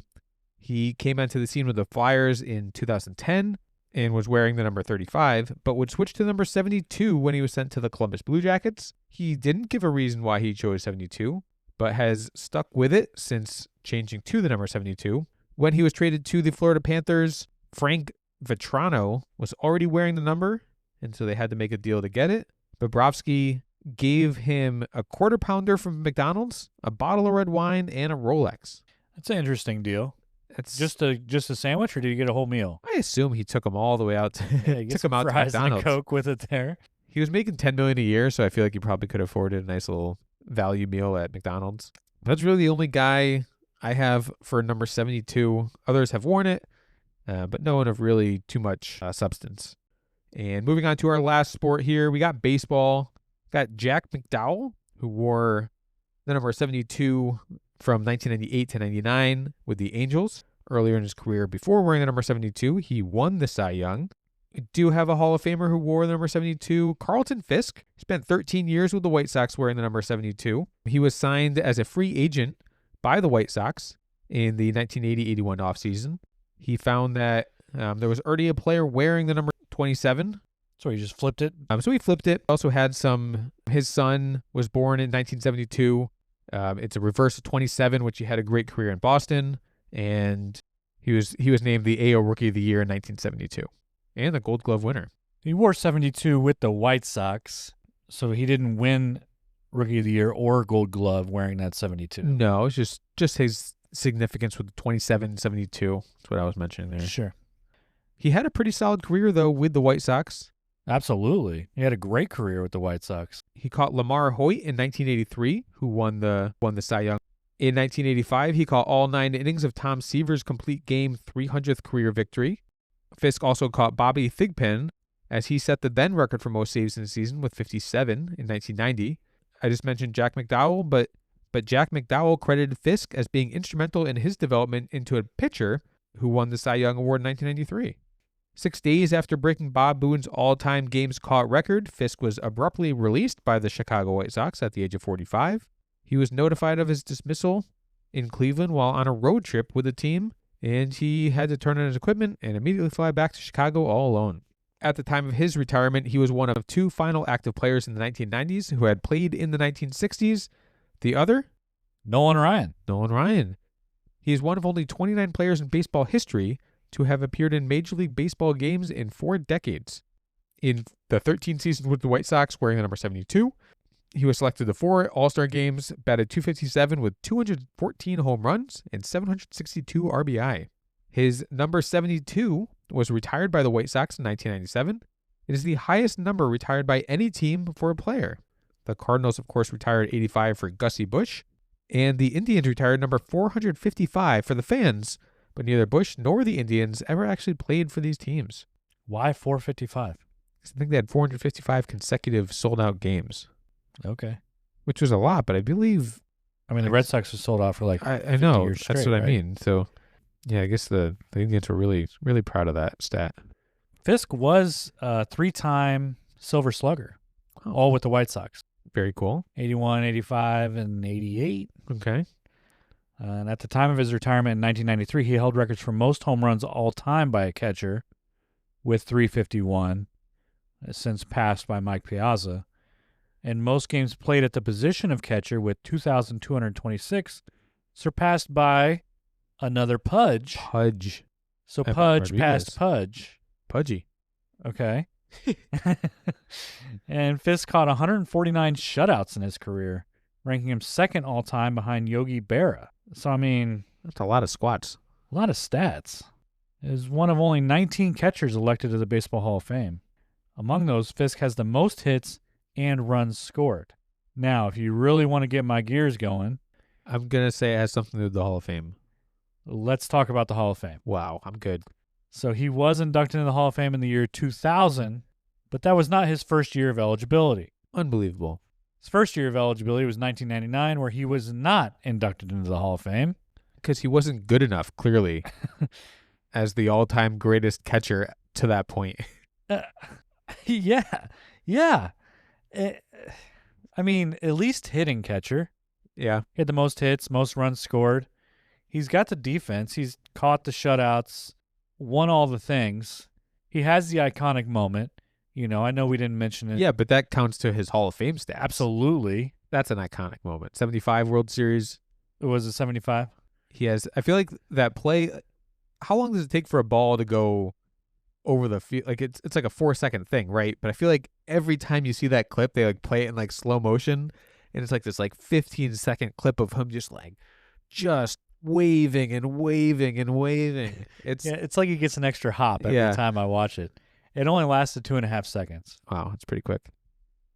He came onto the scene with the Flyers in 2010 and was wearing the number 35, but would switch to number 72 when he was sent to the Columbus Blue Jackets. He didn't give a reason why he chose 72, but has stuck with it since changing to the number 72. When he was traded to the Florida Panthers, Frank Vetrano was already wearing the number, and so they had to make a deal to get it. Bobrovsky gave him a quarter pounder from McDonald's, a bottle of red wine, and a Rolex. That's an interesting deal. That's Just a sandwich, or did you get a whole meal? I assume he took them all the way out. Yeah, Took them out to fries and a McDonald's. Coke with it there. He was making $10 million a year, so I feel like he probably could have afforded a nice little value meal at McDonald's. That's really the only guy I have for number 72. Others have worn it, but no one of really too much substance. And moving on to our last sport here, we got baseball. Got Jack McDowell, who wore the number 72 from 1998 to 99 with the Angels. Earlier in his career, before wearing the number 72, he won the Cy Young. We do have a Hall of Famer who wore the number 72, Carlton Fisk. Spent 13 years with the White Sox wearing the number 72. He was signed as a free agent by the White Sox in the 1980-81 offseason. He found that there was already a player wearing the number 27. So he just flipped it? So he flipped it. Also had his son was born in 1972. It's a reverse of 27, which he had a great career in Boston. And he was named the AL Rookie of the Year in 1972 and the Gold Glove winner. He wore 72 with the White Sox, so he didn't win Rookie of the Year or Gold Glove wearing that 72. No, it's just his significance with the 27, 72. That's what I was mentioning there. Sure. He had a pretty solid career, though, with the White Sox. Absolutely. He had a great career with the White Sox. He caught Lamar Hoyt in 1983, who won the Cy Young. In 1985, he caught all 9 innings of Tom Seaver's complete game 300th career victory. Fisk also caught Bobby Thigpen, as he set the then record for most saves in a season with 57 in 1990. I just mentioned Jack McDowell, but Jack McDowell credited Fisk as being instrumental in his development into a pitcher who won the Cy Young Award in 1993. 6 days after breaking Bob Boone's all-time games caught record, Fisk was abruptly released by the Chicago White Sox at the age of 45. He was notified of his dismissal in Cleveland while on a road trip with the team, and he had to turn in his equipment and immediately fly back to Chicago all alone. At the time of his retirement, he was one of 2 final active players in the 1990s who had played in the 1960s. The other? Nolan Ryan. Nolan Ryan. He is one of only 29 players in baseball history to have appeared in Major League Baseball games in 4 decades. In the 13 seasons with the White Sox wearing the number 72, he was selected to 4 All-Star games, batted .257 with 214 home runs and 762 RBI. His number 72 was retired by the White Sox in 1997. It is the highest number retired by any team for a player. The Cardinals, of course, retired 85 for Gussie Busch, and the Indians retired number 455 for the fans, but neither Busch nor the Indians ever actually played for these teams. Why 455? I think they had 455 consecutive sold-out games. Okay. Which was a lot, but I believe... I mean, the Red Sox was sold out for like I know, years that's straight, what right? I mean. So, yeah, I guess the Indians were really, really proud of that stat. Fisk was a 3-time Silver Slugger, all with the White Sox. Very cool. 81, 85, and 88. Okay. And at the time of his retirement in 1993, he held records for most home runs all time by a catcher with 351, since passed by Mike Piazza. And most games played at the position of catcher with 2,226, surpassed by another Pudge. Pudge. So Pudge Rodriguez. passed Pudge. Pudgy. Okay. And Fisk caught 149 shutouts in his career, ranking him second all-time behind Yogi Berra. So, I mean... That's a lot of squats. A lot of stats. Is one of only 19 catchers elected to the Baseball Hall of Fame. Among those, Fisk has the most hits and runs scored. Now, if you really want to get my gears going... I'm going to say it has something to do with the Hall of Fame. Let's talk about the Hall of Fame. Wow, I'm good. So he was inducted into the Hall of Fame in the year 2000, but that was not his first year of eligibility. Unbelievable. His first year of eligibility was 1999, where he was not inducted into the Hall of Fame. Because he wasn't good enough, clearly, as the all-time greatest catcher to that point. Yeah. I mean, at least hitting catcher. Yeah. He had the most hits, most runs scored. He's got the defense. He's caught the shutouts, won all the things. He has the iconic moment. You know, I know we didn't mention it. Yeah, but that counts to his Hall of Fame stats. Absolutely. That's an iconic moment. 75 World Series. Was it 75? He has, I feel like that play, how long does it take for a ball to go over the field? Like it's like a 4-second thing, right? But I feel like every time you see that clip, they like play it in like slow motion, and it's like this like 15-second clip of him just waving and waving and waving. It's like he gets an extra hop every time I watch it. It only lasted 2.5 seconds. Wow, it's pretty quick.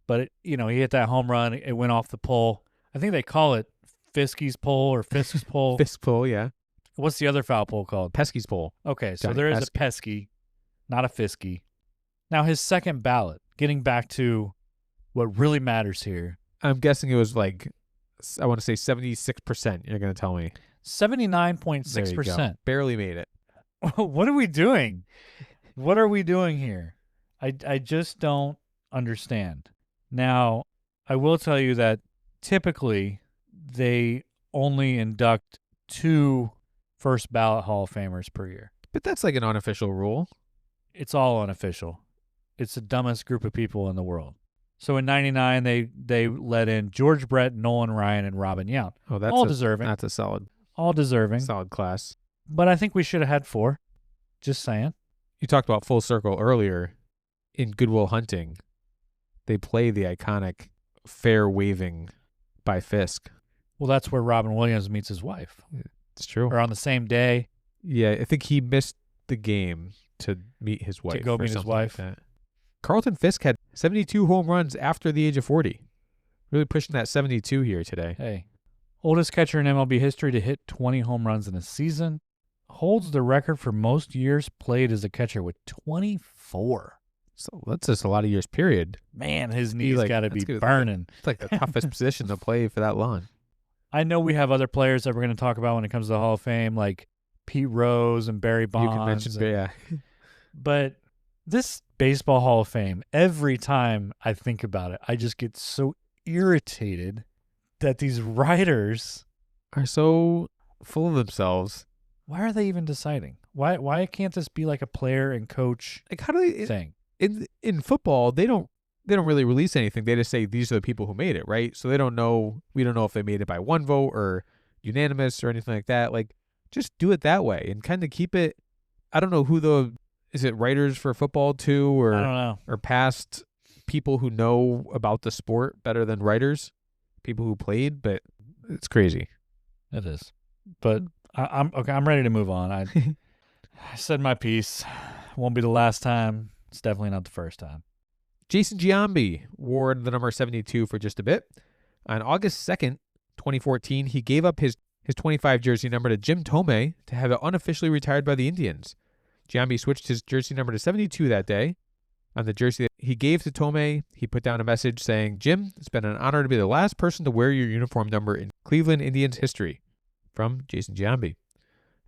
But he hit that home run. It went off the pole. I think they call it Fisky's pole or Fisk's pole. Fisk pole, yeah. What's the other foul pole called? Pesky's pole. Okay, so Johnny there is a pesky, not a Fisky. Now his second ballot, getting back to what really matters here. I'm guessing it was like, I want to say 76%, you're going to tell me. 79.6%. Barely made it. What are we doing? What are we doing here? I just don't understand. Now, I will tell you that typically they only induct 2 first ballot Hall of Famers per year. But that's like an unofficial rule. It's all unofficial. It's the dumbest group of people in the world. So in 99, they let in George Brett, Nolan Ryan, and Robin Yount. Oh, that's all deserving. That's a solid class. But I think we should have had 4. Just saying. You talked about full circle earlier. In Good Will Hunting, they play the iconic fair waving by Fisk. Well, that's where Robin Williams meets his wife. It's true. Or on the same day. Yeah, I think he missed the game to meet his wife. To go meet his wife. Like that. Carlton Fisk had 72 home runs after the age of 40. Really pushing that 72 here today. Hey. Oldest catcher in MLB history to hit 20 home runs in a season. Holds the record for most years played as a catcher with 24. So that's just a lot of years, period. Man, his knees got to be burning. It's like the toughest position to play for that long. I know we have other players that we're going to talk about when it comes to the Hall of Fame, like Pete Rose and Barry Bonds. You can mention, yeah. But this baseball Hall of Fame, every time I think about it, I just get so irritated that these writers are so full of themselves. Why are they even deciding? Why can't this be like a player and coach how do they thing? In football, they don't really release anything. They just say these are the people who made it, right? So we don't know if they made it by 1 vote or unanimous or anything like that. Like, just do it that way and kind of keep it. I don't know is it writers for football too, or I don't know, or past people who know about the sport better than writers, people who played, but it's crazy. It is. But I'm okay. I'm ready to move on. I said my piece. Won't be the last time. It's definitely not the first time. Jason Giambi wore the number 72 for just a bit. On August 2nd, 2014, he gave up his 25 jersey number to Jim Thome to have it unofficially retired by the Indians. Giambi switched his jersey number to 72 that day. On the jersey that he gave to Thome, he put down a message saying, "Jim, it's been an honor to be the last person to wear your uniform number in Cleveland Indians history." From Jason Giambi.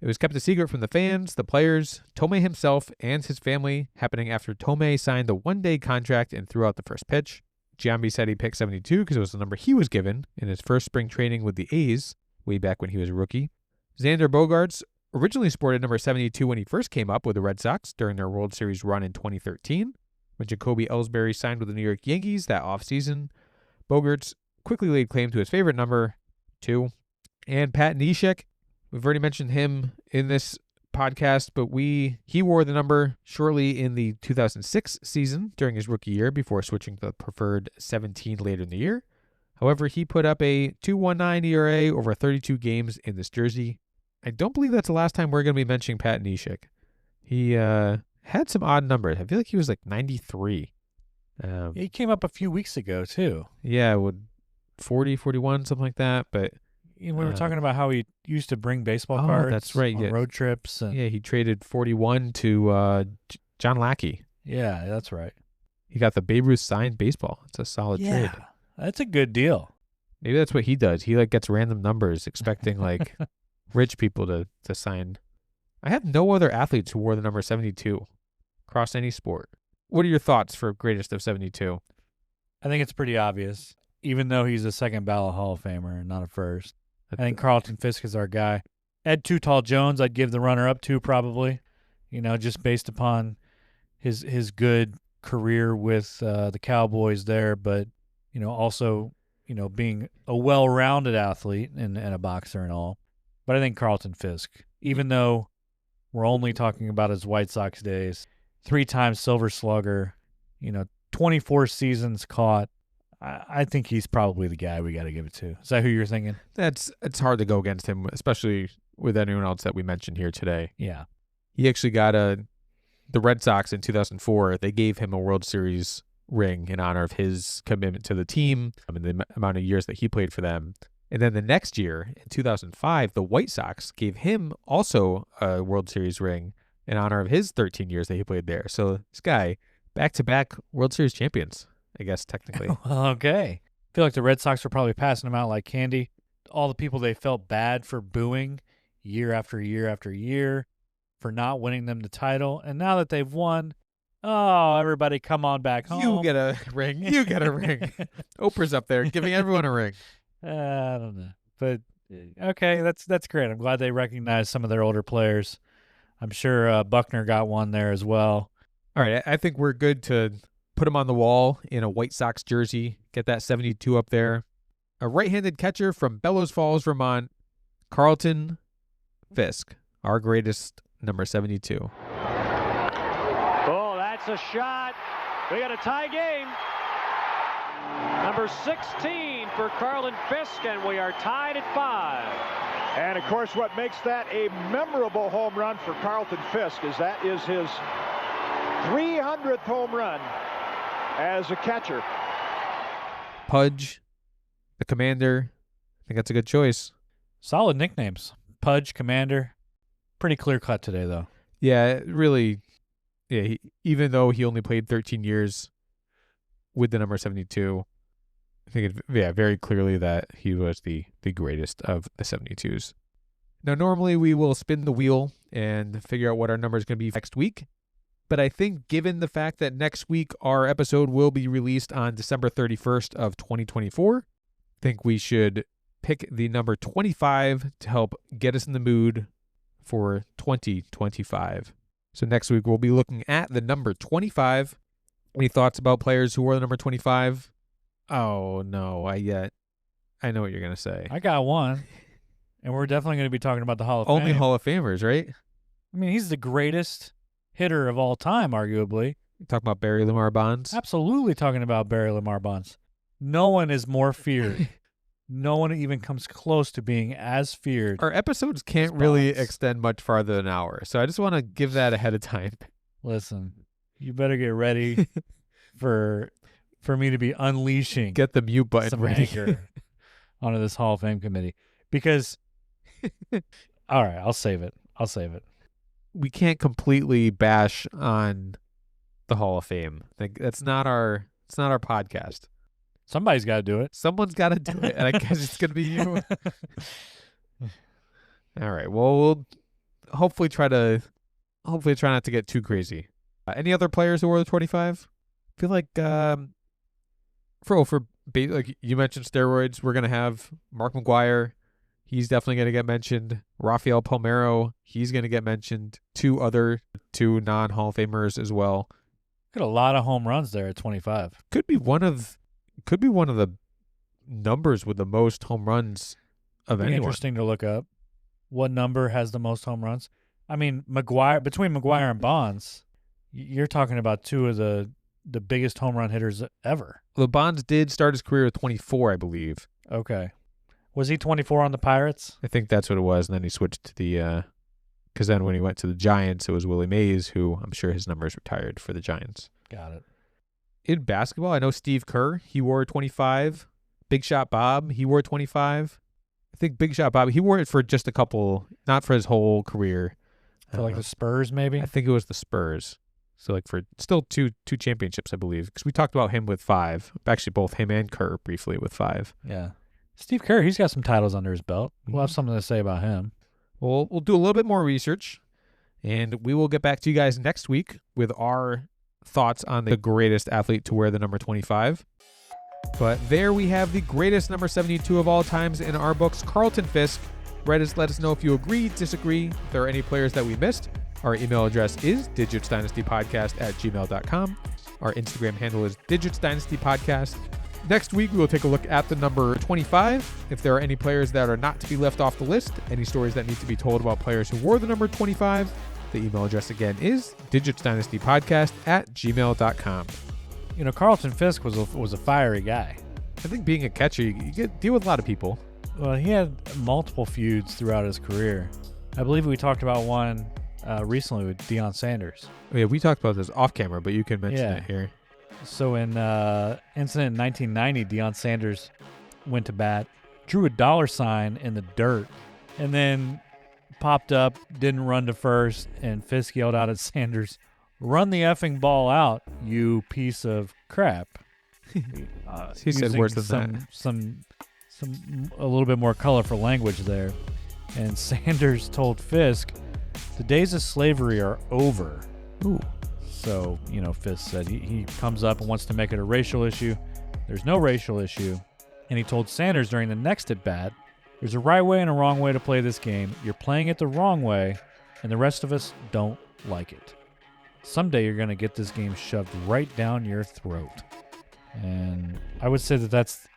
It was kept a secret from the fans, the players, Thome himself, and his family, happening after Thome signed a 1-day contract and threw out the first pitch. Giambi said he picked 72 because it was the number he was given in his first spring training with the A's, way back when he was a rookie. Xander Bogaerts originally sported number 72 when he first came up with the Red Sox during their World Series run in 2013. When Jacoby Ellsbury signed with the New York Yankees that offseason, Bogaerts quickly laid claim to his favorite number, 2. And Pat Neshek, we've already mentioned him in this podcast, but he wore the number shortly in the 2006 season during his rookie year before switching to the preferred 17 later in the year. However, he put up a 2.19 ERA over 32 games in this jersey. I don't believe that's the last time we're going to be mentioning Pat Neshek. He had some odd numbers. I feel like he was like 93. He came up a few weeks ago, too. Yeah, with 40, 41, something like that, but We were talking about how he used to bring baseball cards that's right. on road trips. And he traded 41 to John Lackey. Yeah, that's right. He got the Babe Ruth signed baseball. It's a solid trade. That's a good deal. Maybe that's what he does. He gets random numbers, expecting rich people to sign. I have no other athletes who wore the number 72 across any sport. What are your thoughts for greatest of 72? I think it's pretty obvious, even though he's a second ballot Hall of Famer and not a first. I think Carlton Fisk is our guy. Ed Too Tall Jones, I'd give the runner-up to probably, just based upon his good career with the Cowboys there, but, also, being a well-rounded athlete and a boxer and all. But I think Carlton Fisk, even though we're only talking about his White Sox days, 3-time Silver Slugger, 24 seasons caught, I think he's probably the guy we got to give it to. Is that who you're thinking? It's hard to go against him, especially with anyone else that we mentioned here today. Yeah. He actually got the Red Sox in 2004. They gave him a World Series ring in honor of his commitment to the team and the amount of years that he played for them. And then the next year, in 2005, the White Sox gave him also a World Series ring in honor of his 13 years that he played there. So this guy, back-to-back World Series champions, I guess, technically. Okay. I feel like the Red Sox were probably passing them out like candy. All the people they felt bad for booing year after year after year for not winning them the title. And now that they've won, everybody come on back home. You get a ring. You get a ring. Oprah's up there giving everyone a ring. I don't know. But, okay, that's great. I'm glad they recognized some of their older players. I'm sure Buckner got one there as well. All right, I think we're good to put him on the wall in a White Sox jersey, get that 72 up there. A right-handed catcher from Bellows Falls, Vermont, Carlton Fisk, our greatest number 72. Oh, that's a shot. We got a tie game. Number 16 for Carlton Fisk, and we are tied at 5. And, of course, what makes that a memorable home run for Carlton Fisk is that is his 300th home run as a catcher. Pudge, the Commander. I think that's a good choice. Solid nicknames. Pudge, Commander. Pretty clear cut today, though. Yeah, really. Yeah, even though he only played 13 years with the number 72, I think very clearly that he was the greatest of the 72s. Now, normally we will spin the wheel and figure out what our number is going to be next week. But I think given the fact that next week our episode will be released on December 31st of 2024, I think we should pick the number 25 to help get us in the mood for 2025. So next week we'll be looking at the number 25. Any thoughts about players who wore the number 25? Oh, no, I know what you're going to say. I got one, and we're definitely going to be talking about the Hall of Fame. Only Hall of Famers, right? I mean, he's the greatest hitter of all time, arguably. You talking about Barry Lamar Bonds? Absolutely talking about Barry Lamar Bonds. No one is more feared. No one even comes close to being as feared. Our episodes can't really extend much farther than an hour, so I just want to give that ahead of time. Listen, you better get ready for me to be unleashing. Get the mute button some ready anger onto this Hall of Fame committee, because all right, I'll save it. We can't completely bash on the Hall of Fame. Like, it's not our podcast. Somebody's got to do it. Someone's got to do it, and I guess it's going to be you. All right. Well, we'll hopefully try not to get too crazy. Any other players who wore the 25? I feel like like you mentioned steroids, we're going to have Mark McGwire. He's definitely going to get mentioned. Rafael Palmeiro, he's going to get mentioned. Two non-Hall of Famers as well. Got a lot of home runs there at 25. Could be one of the numbers with the most home runs of anyone. Interesting to look up. What number has the most home runs? I mean, between McGwire and Bonds, you're talking about two of the biggest home run hitters ever. Well, Bonds did start his career with 24, I believe. Okay. Was he 24 on the Pirates? I think that's what it was, and then he switched to the because then when he went to the Giants, it was Willie Mays, who I'm sure his numbers retired for the Giants. Got it. In basketball, I know Steve Kerr, he wore 25. Big Shot Bob, he wore 25. I I think Big Shot Bobby, he wore it for just a couple, not for his whole career. For like the Spurs, maybe? I think it was the Spurs. So like for still two championships, I believe. Because we talked about him with 5. Actually, both him and Kerr briefly with 5. Yeah. Steve Kerr, he's got some titles under his belt. We'll have something to say about him. Well, we'll do a little bit more research. And we will get back to you guys next week with our thoughts on the greatest athlete to wear the number 25. But there we have the greatest number 72 of all times in our books, Carlton Fisk. Let us know if you agree, disagree, if there are any players that we missed. Our email address is digitsdynastypodcast@gmail.com. Our Instagram handle is Digits Dynasty Podcast. Next week, we will take a look at the number 25. If there are any players that are not to be left off the list, any stories that need to be told about players who wore the number 25, the email address again is digitsdynastypodcast@gmail.com. You know, Carlton Fisk was a fiery guy. I think being a catcher, you get deal with a lot of people. Well, he had multiple feuds throughout his career. I believe we talked about one recently with Deion Sanders. Yeah, we talked about this off camera, but you can mention it here. So in incident in 1990, Deion Sanders went to bat, drew a $sign in the dirt, and then popped up, didn't run to first, and Fisk yelled out at Sanders, "Run the effing ball out, you piece of crap." He said worse than that. Some a little bit more colorful language there. And Sanders told Fisk, "The days of slavery are over." Ooh. So, you know, Fisk said he comes up and wants to make it a racial issue. There's no racial issue. And he told Sanders during the next at-bat, "There's a right way and a wrong way to play this game. You're playing it the wrong way, and the rest of us don't like it. Someday you're going to get this game shoved right down your throat." And I would say that that's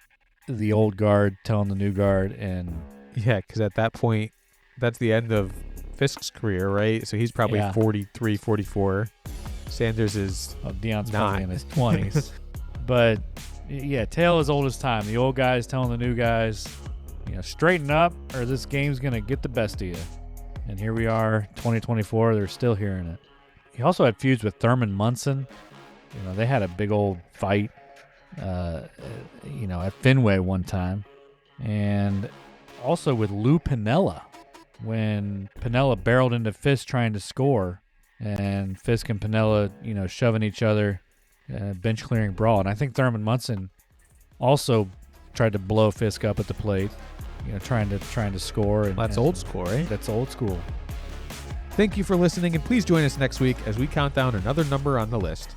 the old guard telling the new guard. And yeah, because at that point, that's the end of Fisk's career, right? So he's probably 43, 44. Sanders is Deion's not. probably in his 20s. But, yeah, tale as old as time. The old guys telling the new guys, you know, straighten up or this game's going to get the best of you. And here we are, 2024, they're still hearing it. He also had feuds with Thurman Munson. You know, they had a big old fight, you know, at Fenway one time. And also with Lou Piniella, when Piniella barreled into Fisk trying to score, and Fisk and Piniella, you know, shoving each other, bench clearing brawl. And I think Thurman Munson also tried to blow Fisk up at the plate, you know, trying to score. And that's old school, right? That's old school. Thank you for listening, and please join us next week as we count down another number on the list.